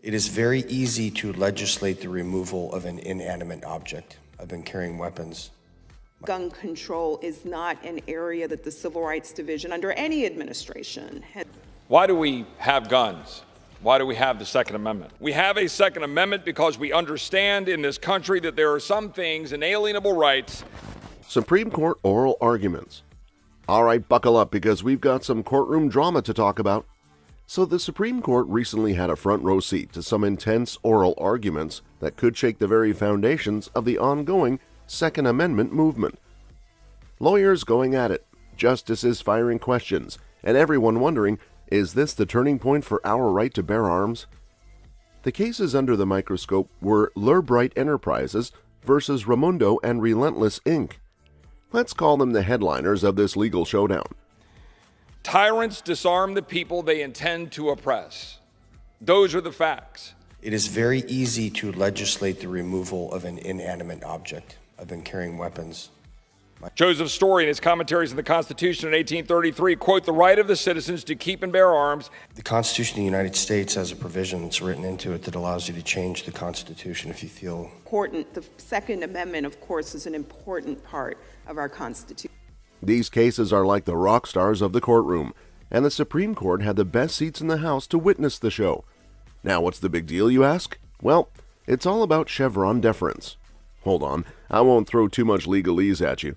It is very easy to legislate the removal of an inanimate object. I've been carrying weapons. Gun control is not an area that the Civil Rights Division under any administration has. Why do we have guns? Why do we have the Second Amendment? We have a Second Amendment because we understand in this country that there are some things, inalienable rights. Supreme Court oral arguments. All right, buckle up because we've got some courtroom drama to talk about. So the Supreme Court recently had a front row seat to some intense oral arguments that could shake the very foundations of the ongoing Second Amendment movement. Lawyers going at it, justices firing questions, and everyone wondering, is this the turning point for our right to bear arms? The cases under the microscope were Lurbright Enterprises versus Raimondo and Relentless Inc. Let's call them the headliners of this legal showdown. Tyrants disarm the people they intend to oppress. Those are the facts. It is very easy to legislate the removal of an inanimate object. I've been carrying weapons. Joseph Story, in his commentaries on the Constitution in 1833, quote, "The right of the citizens to keep and bear arms." The Constitution of the United States has a provision that's written into it that allows you to change the Constitution if you feel. Important. The Second Amendment, of course, is an important part of our Constitution. These cases are like the rock stars of the courtroom, and the Supreme Court had the best seats in the House to witness the show. Now, what's the big deal, you ask? Well, it's all about Chevron deference. Hold on, I won't throw too much legalese at you.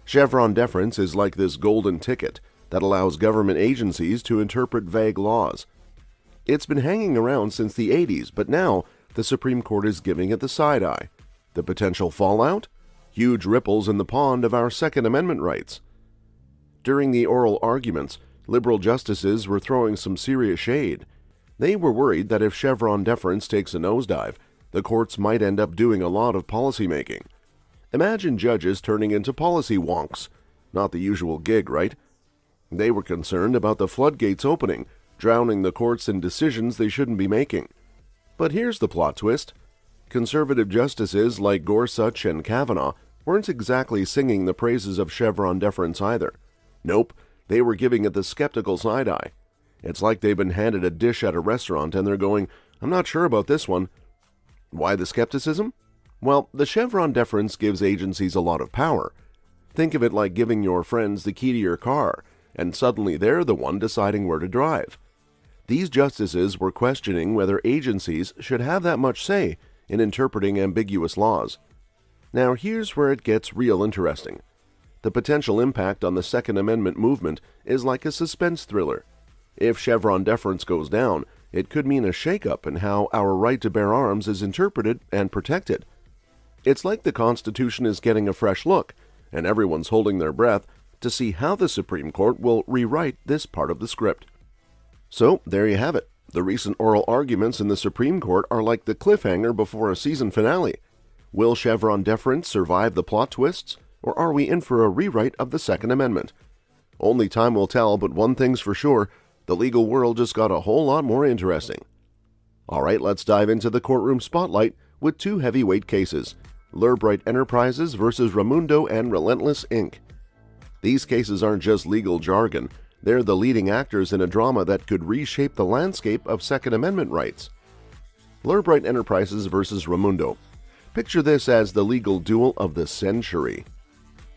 Chevron deference is like this golden ticket that allows government agencies to interpret vague laws. It's been hanging around since the 80s, but now the Supreme Court is giving it the side eye. The potential fallout? Huge ripples in the pond of our Second Amendment rights. During the oral arguments, liberal justices were throwing some serious shade. They were worried that if Chevron deference takes a nosedive, the courts might end up doing a lot of policymaking. Imagine judges turning into policy wonks. Not the usual gig, right? They were concerned about the floodgates opening, drowning the courts in decisions they shouldn't be making. But here's the plot twist. Conservative justices like Gorsuch and Kavanaugh weren't exactly singing the praises of Chevron deference either. Nope, they were giving it the skeptical side eye. It's like they've been handed a dish at a restaurant and they're going, "I'm not sure about this one." Why the skepticism? Well, the Chevron deference gives agencies a lot of power. Think of it like giving your friends the key to your car, and suddenly they're the one deciding where to drive. These justices were questioning whether agencies should have that much say in interpreting ambiguous laws. Now here's where it gets real interesting. The potential impact on the Second Amendment movement is like a suspense thriller. If Chevron deference goes down, it could mean a shakeup in how our right to bear arms is interpreted and protected. It's like the Constitution is getting a fresh look, and everyone's holding their breath to see how the Supreme Court will rewrite this part of the script. So, there you have it. The recent oral arguments in the Supreme Court are like the cliffhanger before a season finale. Will Chevron deference survive the plot twists, or are we in for a rewrite of the Second Amendment? Only time will tell, but one thing's for sure, the legal world just got a whole lot more interesting. All right, let's dive into the courtroom spotlight with two heavyweight cases. Lurbright Enterprises versus Raimondo and Relentless Inc. These cases aren't just legal jargon, they're the leading actors in a drama that could reshape the landscape of Second Amendment rights. Lurbright Enterprises versus Raimondo. Picture this as the legal duel of the century.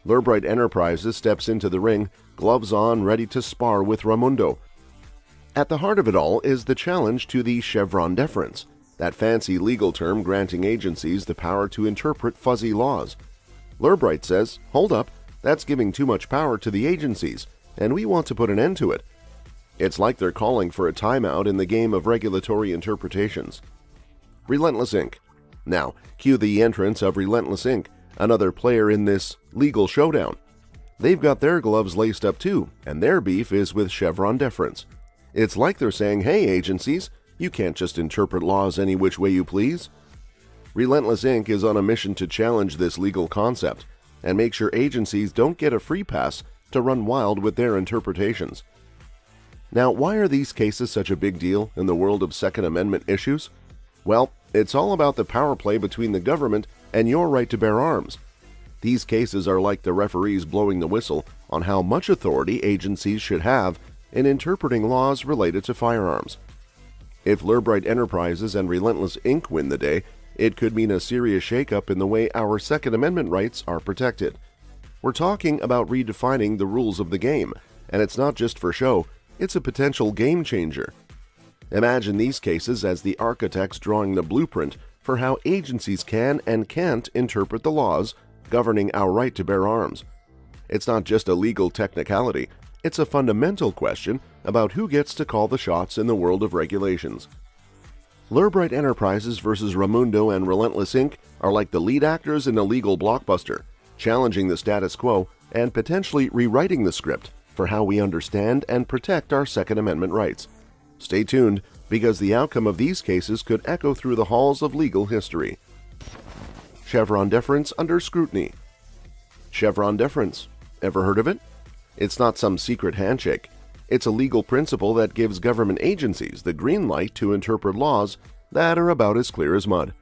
Lurbright Enterprises steps into the ring, gloves on, ready to spar with Raimondo. At the heart of it all is the challenge to the Chevron deference, that fancy legal term granting agencies the power to interpret fuzzy laws. Lurbright says, hold up, that's giving too much power to the agencies, and we want to put an end to it. It's like they're calling for a timeout in the game of regulatory interpretations. Relentless Inc. Now, cue the entrance of Relentless Inc., another player in this legal showdown. They've got their gloves laced up too, and their beef is with Chevron deference. It's like they're saying, hey agencies, you can't just interpret laws any which way you please. Relentless Inc. is on a mission to challenge this legal concept and make sure agencies don't get a free pass to run wild with their interpretations. Now, why are these cases such a big deal in the world of Second Amendment issues? Well, it's all about the power play between the government and your right to bear arms. These cases are like the referees blowing the whistle on how much authority agencies should have in interpreting laws related to firearms. If Lurbright Enterprises and Relentless Inc. win the day, it could mean a serious shakeup in the way our Second Amendment rights are protected. We're talking about redefining the rules of the game, and it's not just for show, it's a potential game changer. Imagine these cases as the architects drawing the blueprint for how agencies can and can't interpret the laws governing our right to bear arms. It's not just a legal technicality, it's a fundamental question about who gets to call the shots in the world of regulations. Lurbright Enterprises versus Ramundo and Relentless Inc. are like the lead actors in a legal blockbuster, challenging the status quo and potentially rewriting the script for how we understand and protect our Second Amendment rights. Stay tuned, because the outcome of these cases could echo through the halls of legal history. Chevron deference under scrutiny. Chevron deference. Ever heard of it? It's not some secret handshake. It's a legal principle that gives government agencies the green light to interpret laws that are about as clear as mud.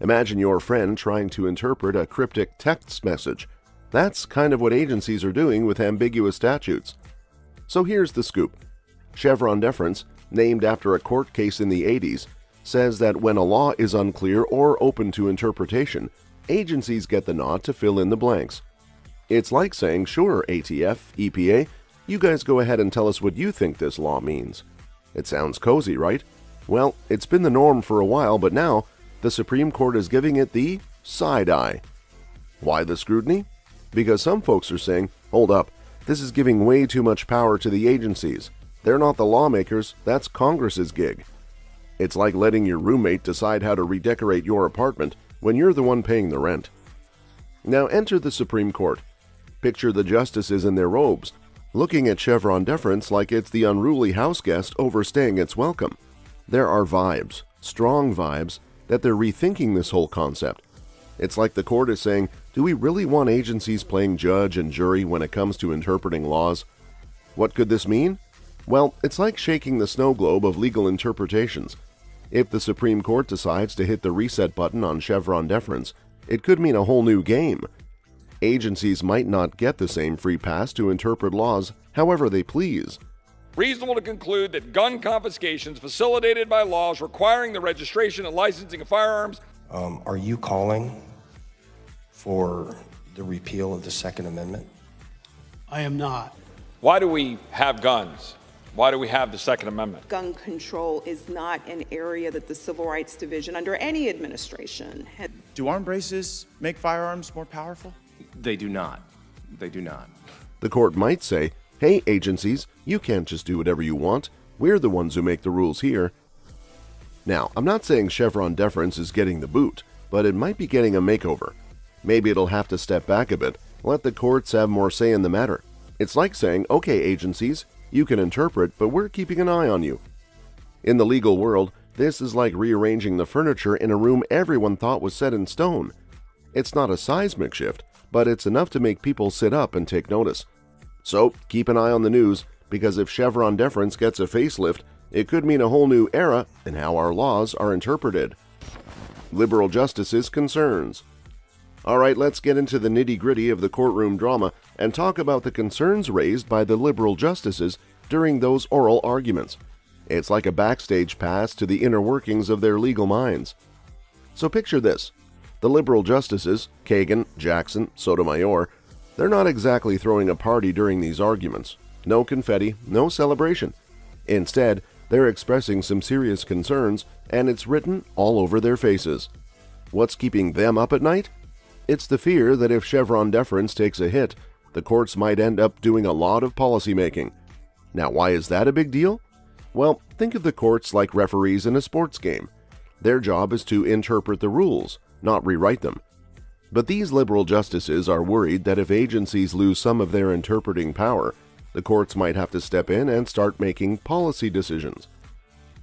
Imagine your friend trying to interpret a cryptic text message. That's kind of what agencies are doing with ambiguous statutes. So here's the scoop. Chevron deference, named after a court case in the 80s, says that when a law is unclear or open to interpretation, agencies get the nod to fill in the blanks. It's like saying, sure, ATF, EPA, you guys go ahead and tell us what you think this law means. It sounds cozy, right? Well, it's been the norm for a while, but now the Supreme Court is giving it the side eye. Why the scrutiny? Because some folks are saying, hold up, this is giving way too much power to the agencies. They're not the lawmakers, that's Congress's gig. It's like letting your roommate decide how to redecorate your apartment when you're the one paying the rent. Now enter the Supreme Court. Picture the justices in their robes, looking at Chevron deference like it's the unruly house guest overstaying its welcome. There are vibes, strong vibes, that they're rethinking this whole concept. It's like the court is saying, do we really want agencies playing judge and jury when it comes to interpreting laws? What could this mean? Well, it's like shaking the snow globe of legal interpretations. If the Supreme Court decides to hit the reset button on Chevron deference, it could mean a whole new game. Agencies might not get the same free pass to interpret laws however they please. Reasonable to conclude that gun confiscations facilitated by laws requiring the registration and licensing of firearms. Are you calling for the repeal of the Second Amendment? I am not. Why do we have guns? Why do we have the Second Amendment? Gun control is not an area that the Civil Rights Division, under any administration, has. Do arm braces make firearms more powerful? They do not. They do not. The court might say, hey, agencies, you can't just do whatever you want. We're the ones who make the rules here. Now, I'm not saying Chevron deference is getting the boot, but it might be getting a makeover. Maybe it'll have to step back a bit, let the courts have more say in the matter. It's like saying, okay, agencies, you can interpret, but we're keeping an eye on you. In the legal world, this is like rearranging the furniture in a room everyone thought was set in stone. It's not a seismic shift, but it's enough to make people sit up and take notice. So keep an eye on the news, because if Chevron deference gets a facelift, it could mean a whole new era in how our laws are interpreted. Liberal justices' concerns. All right, let's get into the nitty-gritty of the courtroom drama and talk about the concerns raised by the liberal justices during those oral arguments. It's like a backstage pass to the inner workings of their legal minds. So picture this. The liberal justices, Kagan, Jackson, Sotomayor, they're not exactly throwing a party during these arguments. No confetti, no celebration. Instead, they're expressing some serious concerns, and it's written all over their faces. What's keeping them up at night? It's the fear that if Chevron deference takes a hit, the courts might end up doing a lot of policymaking. Now, why is that a big deal? Well, think of the courts like referees in a sports game. Their job is to interpret the rules, not rewrite them. But these liberal justices are worried that if agencies lose some of their interpreting power, the courts might have to step in and start making policy decisions.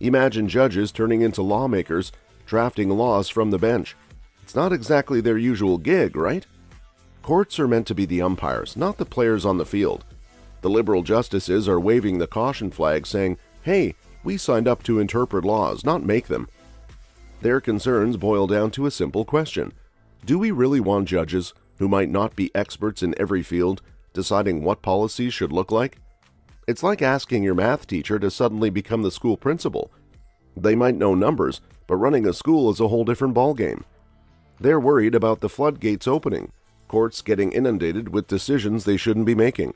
Imagine judges turning into lawmakers, drafting laws from the bench. It's not exactly their usual gig, right? Courts are meant to be the umpires, not the players on the field. The liberal justices are waving the caution flag saying, hey, we signed up to interpret laws, not make them. Their concerns boil down to a simple question. Do we really want judges, who might not be experts in every field, deciding what policies should look like? It's like asking your math teacher to suddenly become the school principal. They might know numbers, but running a school is a whole different ballgame. They're worried about the floodgates opening, courts getting inundated with decisions they shouldn't be making.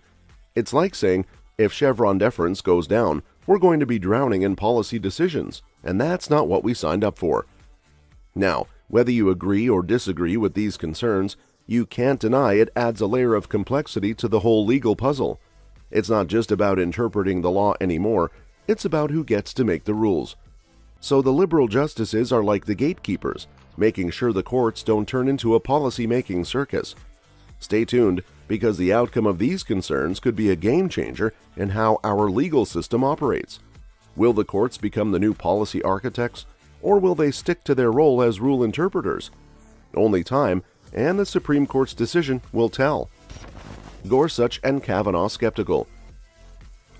It's like saying, if Chevron deference goes down, we're going to be drowning in policy decisions, and that's not what we signed up for. Now, whether you agree or disagree with these concerns, you can't deny it adds a layer of complexity to the whole legal puzzle. It's not just about interpreting the law anymore, it's about who gets to make the rules. So the liberal justices are like the gatekeepers, making sure the courts don't turn into a policy-making circus. Stay tuned, because the outcome of these concerns could be a game changer in how our legal system operates. Will the courts become the new policy architects, or will they stick to their role as rule interpreters? Only time and the Supreme Court's decision will tell. Gorsuch and Kavanaugh skeptical.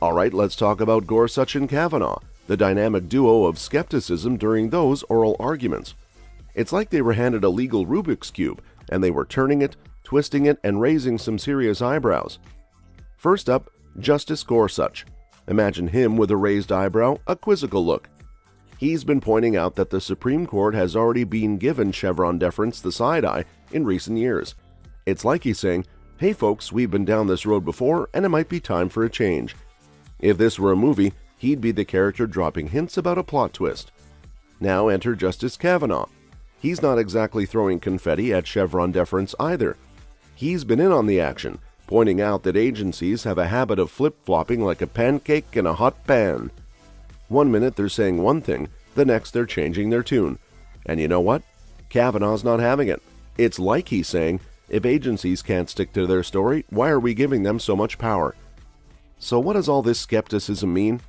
All right, let's talk about Gorsuch and Kavanaugh, the dynamic duo of skepticism during those oral arguments. It's like they were handed a legal Rubik's Cube, and they were turning it, twisting it, and raising some serious eyebrows. First up, Justice Gorsuch. Imagine him with a raised eyebrow, a quizzical look. He's been pointing out that the Supreme Court has already been given Chevron deference the side eye in recent years. It's like he's saying, hey folks, we've been down this road before, and it might be time for a change. If this were a movie, he'd be the character dropping hints about a plot twist. Now enter Justice Kavanaugh. He's not exactly throwing confetti at Chevron deference either. He's been in on the action, pointing out that agencies have a habit of flip-flopping like a pancake in a hot pan. 1 minute they're saying one thing, the next they're changing their tune. And you know what? Kavanaugh's not having it. It's like he's saying, if agencies can't stick to their story, why are we giving them so much power? So what does all this skepticism mean?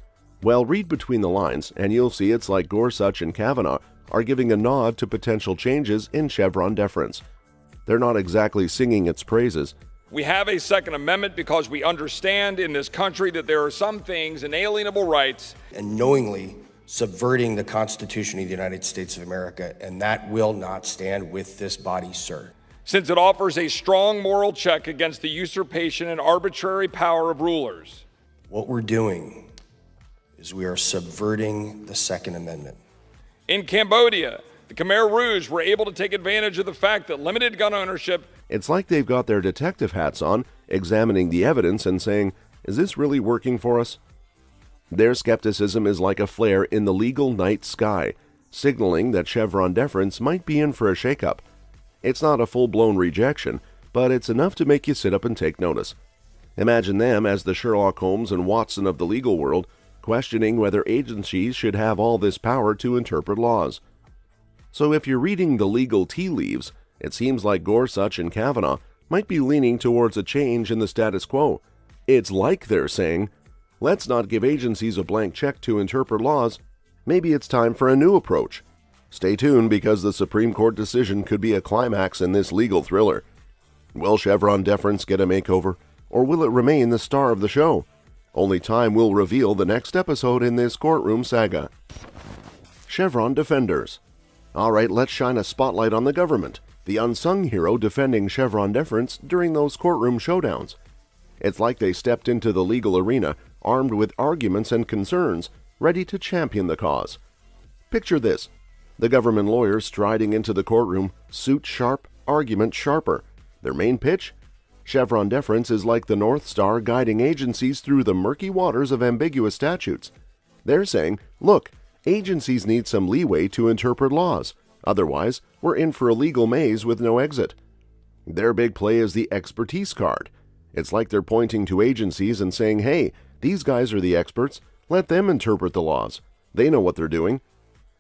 Well, read between the lines, and you'll see it's like Gorsuch and Kavanaugh are giving a nod to potential changes in Chevron deference. They're not exactly singing its praises. We have a Second Amendment because we understand in this country that there are some things, inalienable rights, And knowingly subverting the Constitution of the United States of America, and that will not stand with this body, sir. since it offers a strong moral check against the usurpation and arbitrary power of rulers. What we're doing is we are subverting the Second Amendment. In Cambodia, the Khmer Rouge were able to take advantage of the fact that limited gun ownership. It's like they've got their detective hats on, examining the evidence and saying, is this really working for us? Their skepticism is like a flare in the legal night sky, signaling that Chevron deference might be in for a shakeup. It's not a full-blown rejection, but it's enough to make you sit up and take notice. Imagine them as the Sherlock Holmes and Watson of the legal world, questioning whether agencies should have all this power to interpret laws. So if you're reading the legal tea leaves, it seems like Gorsuch and Kavanaugh might be leaning towards a change in the status quo. It's like they're saying, let's not give agencies a blank check to interpret laws. Maybe it's time for a new approach. Stay tuned, because the Supreme Court decision could be a climax in this legal thriller. Will Chevron deference get a makeover, or will it remain the star of the show? Only time will reveal the next episode in this courtroom saga. Chevron defenders. All right, let's shine a spotlight on the government, the unsung hero defending Chevron deference during those courtroom showdowns. It's like they stepped into the legal arena armed with arguments and concerns, ready to champion the cause. Picture this: the government lawyers striding into the courtroom, suit sharp, argument sharper. Their main pitch? Chevron deference is like the North Star guiding agencies through the murky waters of ambiguous statutes. They're saying, look, agencies need some leeway to interpret laws. Otherwise, we're in for a legal maze with no exit. Their big play is the expertise card. It's like they're pointing to agencies and saying, hey, these guys are the experts. Let them interpret the laws. They know what they're doing.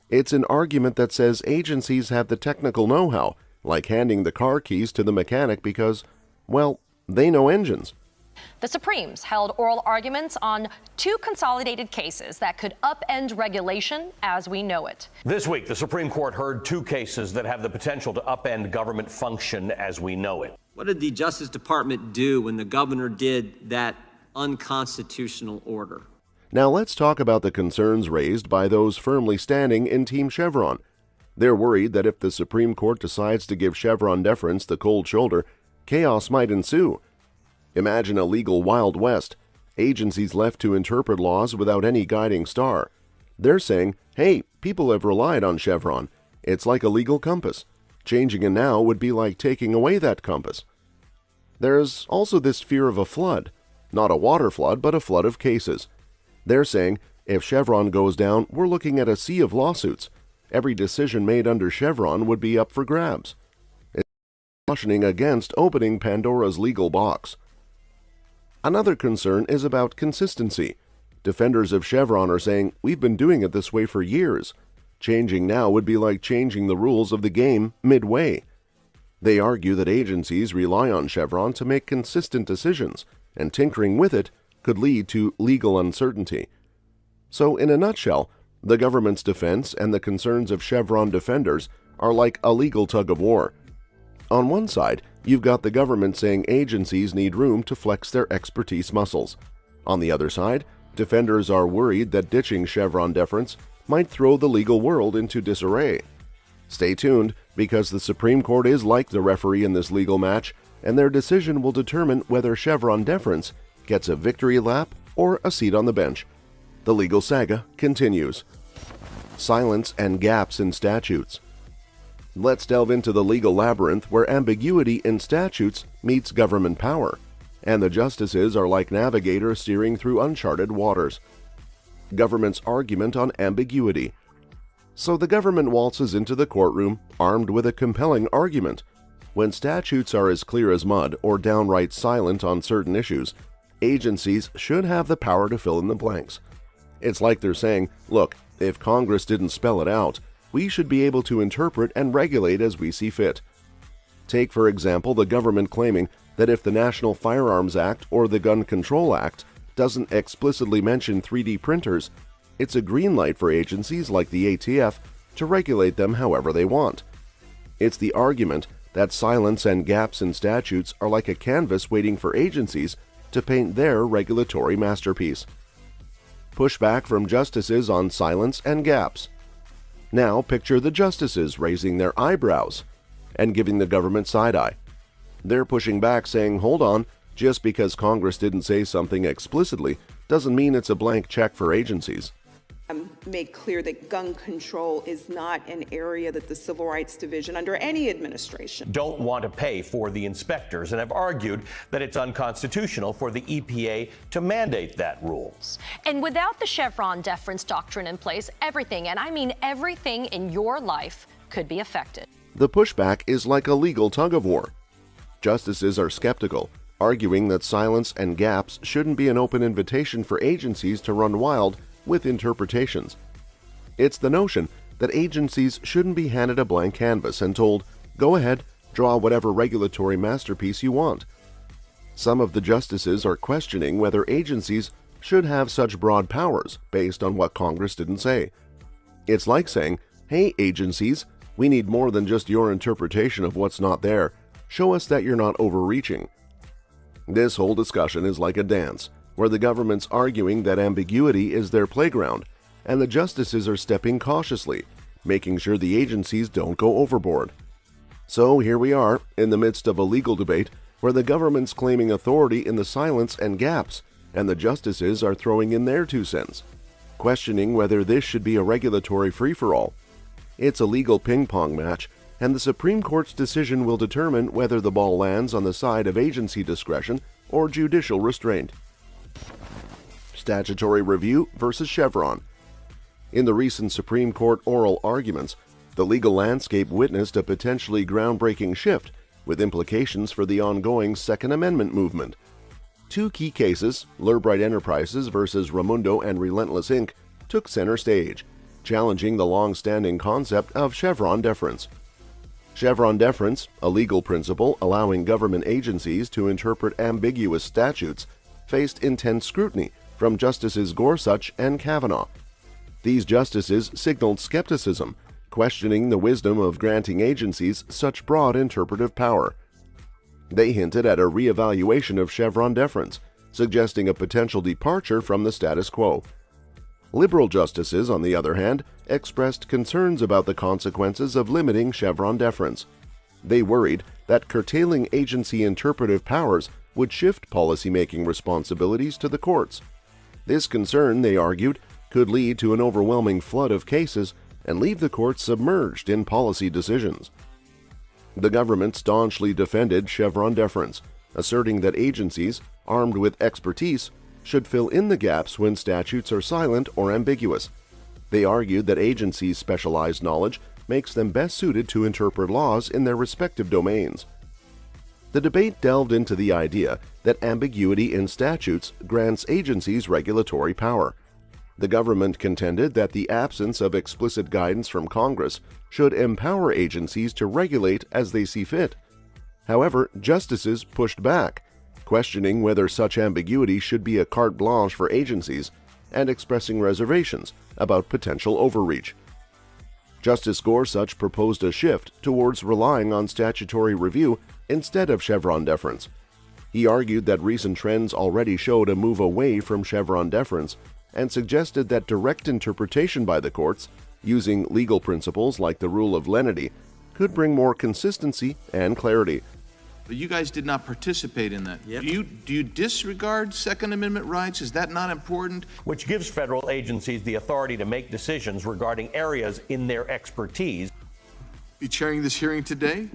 It's an argument that says agencies have the technical know-how, like handing the car keys to the mechanic because, well, they know engines. The Supremes held oral arguments on 2 consolidated cases that could upend regulation as we know it. This week, the Supreme Court heard 2 cases that have the potential to upend government function as we know it. What did the Justice Department do when the governor did that unconstitutional order? Now let's talk about the concerns raised by those firmly standing in Team Chevron. They're worried that if the Supreme Court decides to give Chevron deference the cold shoulder, chaos might ensue. Imagine a legal Wild West, agencies left to interpret laws without any guiding star. They're saying, hey, people have relied on Chevron. It's like a legal compass. Changing it now would be like taking away that compass. There's also this fear of a flood. Not a water flood, but a flood of cases. They're saying, if Chevron goes down, we're looking at a sea of lawsuits. Every decision made under Chevron would be up for grabs. It's cautioning against opening Pandora's legal box. Another concern is about consistency. Defenders of Chevron are saying, we've been doing it this way for years. Changing now would be like changing the rules of the game midway. They argue that agencies rely on Chevron to make consistent decisions, and tinkering with it could lead to legal uncertainty. So, in a nutshell, the government's defense and the concerns of Chevron defenders are like a legal tug-of-war. On one side, you've got the government saying agencies need room to flex their expertise muscles. On the other side, defenders are worried that ditching Chevron deference might throw the legal world into disarray. Stay tuned, because the Supreme Court is like the referee in this legal match, and their decision will determine whether Chevron deference gets a victory lap or a seat on the bench. The legal saga continues. Silence and gaps in statutes. Let's delve into the legal labyrinth where ambiguity in statutes meets government power, and the justices are like navigators steering through uncharted waters. Government's argument on ambiguity. So the government waltzes into the courtroom armed with a compelling argument. When statutes are as clear as mud or downright silent on certain issues, agencies should have the power to fill in the blanks. It's like they're saying, look, if Congress didn't spell it out, we should be able to interpret and regulate as we see fit. Take, for example, the government claiming that if the National Firearms Act or the Gun Control Act doesn't explicitly mention 3D printers, it's a green light for agencies like the ATF to regulate them however they want. It's the argument that silence and gaps in statutes are like a canvas waiting for agencies to paint their regulatory masterpiece. Pushback from justices on silence and gaps. Now picture the justices raising their eyebrows and giving the government side-eye. They're pushing back saying, hold on, just because Congress didn't say something explicitly doesn't mean it's a blank check for agencies. Make clear that gun control is not an area that the Civil Rights Division, under any administration, don't want to pay for the inspectors and have argued that it's unconstitutional for the EPA to mandate that rule. And without the Chevron deference doctrine in place, everything, and I mean everything in your life, could be affected. The pushback is like a legal tug-of-war. Justices are skeptical, arguing that silence and gaps shouldn't be an open invitation for agencies to run wild with interpretations. It's the notion that agencies shouldn't be handed a blank canvas and told, go ahead, draw whatever regulatory masterpiece you want. Some of the justices are questioning whether agencies should have such broad powers based on what Congress didn't say. It's like saying, hey agencies, we need more than just your interpretation of what's not there. Show us that you're not overreaching. This whole discussion is like a dance, where the government's arguing that ambiguity is their playground, and the justices are stepping cautiously, making sure the agencies don't go overboard. So here we are, in the midst of a legal debate where the government's claiming authority in the silence and gaps, and the justices are throwing in their 2 cents, questioning whether this should be a regulatory free-for-all. It's a legal ping-pong match, and the Supreme Court's decision will determine whether the ball lands on the side of agency discretion or judicial restraint. Statutory review versus Chevron. In the recent Supreme Court oral arguments, the legal landscape witnessed a potentially groundbreaking shift with implications for the ongoing Second Amendment movement. 2 key cases, Lurbright Enterprises versus Ramundo and Relentless Inc., took center stage, challenging the long-standing concept of Chevron deference. Chevron deference, a legal principle allowing government agencies to interpret ambiguous statutes, faced intense scrutiny from Justices Gorsuch and Kavanaugh. These justices signaled skepticism, questioning the wisdom of granting agencies such broad interpretive power. They hinted at a reevaluation of Chevron deference, suggesting a potential departure from the status quo. Liberal justices, on the other hand, expressed concerns about the consequences of limiting Chevron deference. They worried that curtailing agency interpretive powers would shift policymaking responsibilities to the courts. This concern, they argued, could lead to an overwhelming flood of cases and leave the courts submerged in policy decisions. The government staunchly defended Chevron deference, asserting that agencies, armed with expertise, should fill in the gaps when statutes are silent or ambiguous. They argued that agencies' specialized knowledge makes them best suited to interpret laws in their respective domains. The debate delved into the idea that ambiguity in statutes grants agencies regulatory power. The government contended that the absence of explicit guidance from Congress should empower agencies to regulate as they see fit. However, justices pushed back, questioning whether such ambiguity should be a carte blanche for agencies and expressing reservations about potential overreach. Justice Gorsuch proposed a shift towards relying on statutory review instead of Chevron deference. He argued that recent trends already showed a move away from Chevron deference and suggested that direct interpretation by the courts, using legal principles like the rule of lenity, could bring more consistency and clarity. But you guys did not participate in that. Yep. Do you disregard Second Amendment rights? Is that not important? Which gives federal agencies the authority to make decisions regarding areas in their expertise. Be chairing this hearing today,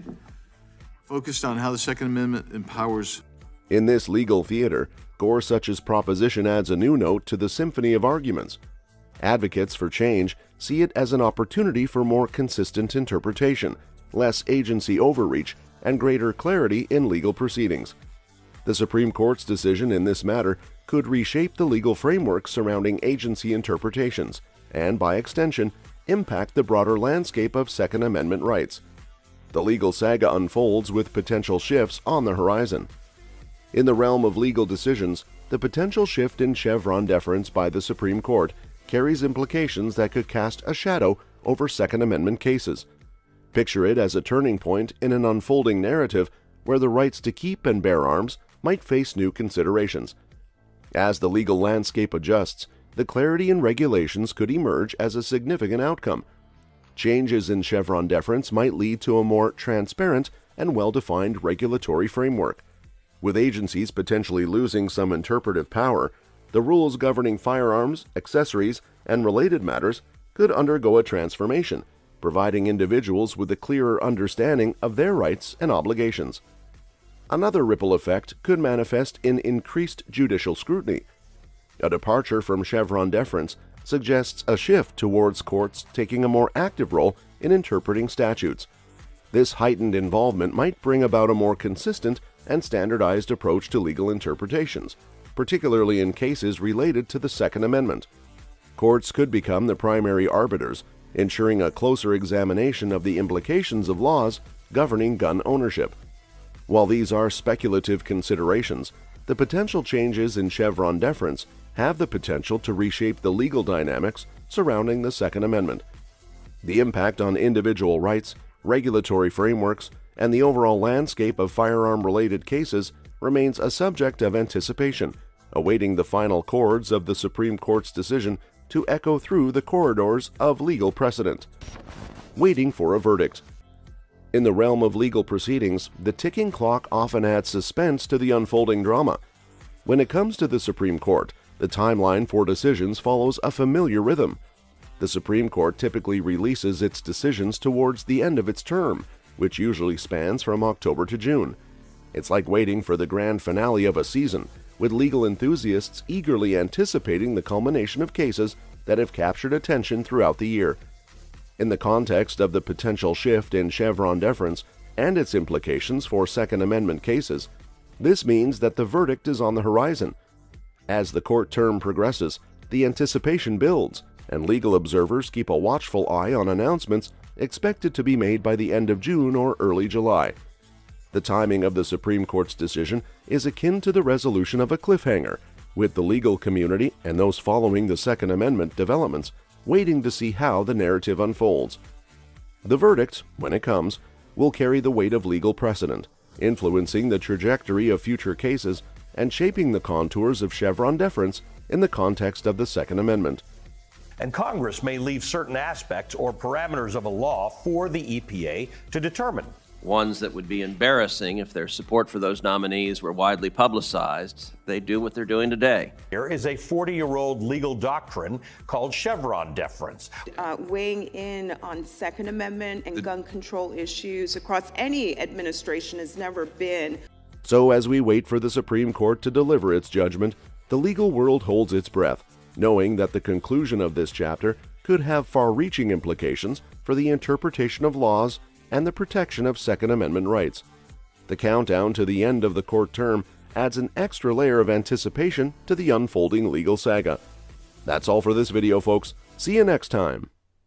focused on how the Second Amendment empowers. In this legal theater, Gorsuch's proposition adds a new note to the symphony of arguments. Advocates for change see it as an opportunity for more consistent interpretation, less agency overreach, and greater clarity in legal proceedings. The Supreme Court's decision in this matter could reshape the legal framework surrounding agency interpretations and, by extension, impact the broader landscape of Second Amendment rights. The legal saga unfolds with potential shifts on the horizon. In the realm of legal decisions, the potential shift in Chevron deference by the Supreme Court carries implications that could cast a shadow over Second Amendment cases. Picture it as a turning point in an unfolding narrative where the rights to keep and bear arms might face new considerations. As the legal landscape adjusts, the clarity in regulations could emerge as a significant outcome. Changes in Chevron deference might lead to a more transparent and well-defined regulatory framework. With agencies potentially losing some interpretive power, the rules governing firearms, accessories, and related matters could undergo a transformation, providing individuals with a clearer understanding of their rights and obligations. Another ripple effect could manifest in increased judicial scrutiny. A departure from Chevron deference suggests a shift towards courts taking a more active role in interpreting statutes. This heightened involvement might bring about a more consistent and standardized approach to legal interpretations, particularly in cases related to the Second Amendment. Courts could become the primary arbiters, ensuring a closer examination of the implications of laws governing gun ownership. While these are speculative considerations, the potential changes in Chevron deference have the potential to reshape the legal dynamics surrounding the Second Amendment. The impact on individual rights, regulatory frameworks, and the overall landscape of firearm-related cases remains a subject of anticipation, awaiting the final chords of the Supreme Court's decision to echo through the corridors of legal precedent. Waiting for a verdict. In the realm of legal proceedings, the ticking clock often adds suspense to the unfolding drama. When it comes to the Supreme Court, the timeline for decisions follows a familiar rhythm. The Supreme Court typically releases its decisions towards the end of its term, which usually spans from October to June. It's like waiting for the grand finale of a season, with legal enthusiasts eagerly anticipating the culmination of cases that have captured attention throughout the year. In the context of the potential shift in Chevron deference and its implications for Second Amendment cases, this means that the verdict is on the horizon. As the court term progresses, the anticipation builds, and legal observers keep a watchful eye on announcements expected to be made by the end of June or early July. The timing of the Supreme Court's decision is akin to the resolution of a cliffhanger, with the legal community and those following the Second Amendment developments waiting to see how the narrative unfolds. The verdict, when it comes, will carry the weight of legal precedent, influencing the trajectory of future cases and shaping the contours of Chevron deference in the context of the Second Amendment. And Congress may leave certain aspects or parameters of a law for the EPA to determine. ones that would be embarrassing if their support for those nominees were widely publicized, they do what they're doing today. Here is a 40-year-old legal doctrine called Chevron deference. Weighing in on Second Amendment and gun control issues across any administration has never been. So as we wait for the Supreme Court to deliver its judgment, the legal world holds its breath, knowing that the conclusion of this chapter could have far-reaching implications for the interpretation of laws and the protection of Second Amendment rights. The countdown to the end of the court term adds an extra layer of anticipation to the unfolding legal saga. That's all for this video, folks. See you next time.